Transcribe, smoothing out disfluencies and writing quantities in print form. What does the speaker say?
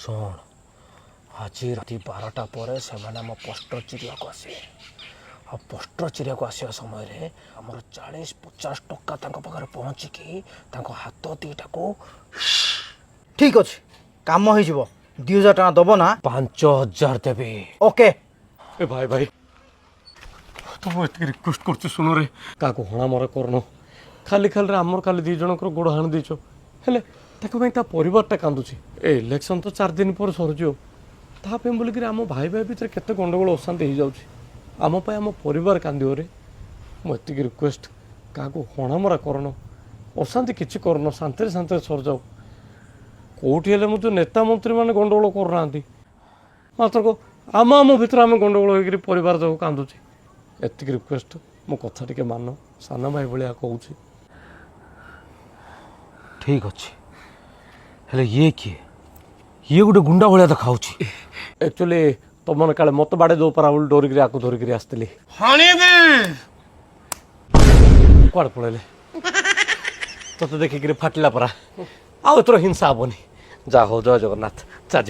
शुण आज राति 12टा पर से पोस्टर चिड़िया को आसे आ पोस्टर चिड़िया को आसा समय आमर 40-50 टक्का पाखे पहुँचिकी हाथ दीटा को ठीक अच्छे कम हो 2000 टका दब ना 5000 देवी। ओके ए भाई भाई तुम एत रिक्वेस्ट कर शुण रे क्या हणा मरा करन खाली खाली आमर खाली 2 जनकर गोड़ हाणी देच हेले परिवारटा कांदुची ए इलेक्शन तो 4 दिन पर सरजियो तापे बोलिक आम भाई भाई भितर केते गंडगोल अशांति हो जाउची आम परिवार कांदियो रे मुझे रिक्वेस्ट क्या हणा मरा करन अशांति किसी करन शांति शांति सर जाओ कौटी हेले जो नेता मंत्री मैंने गंडगोल करना मात्र को आम आम भितर आम गंडगोल हो परिवार जो कांदुची एतिक रिक्वेस्ट मो कथा टिके मान साना भाई भाया कहूँ ठीक अच्छे हेले ये किए ये गोटे गुंडा भाया तो खाऊ एक्चुअली तुम काले मत बाड़े दो पारा बोली डोरिक आक धरिक आसती कड़े पड़े तो देखिक फाटिला परा आउ एथर हिंसा हेनी जा हो जय जगन्नाथ जा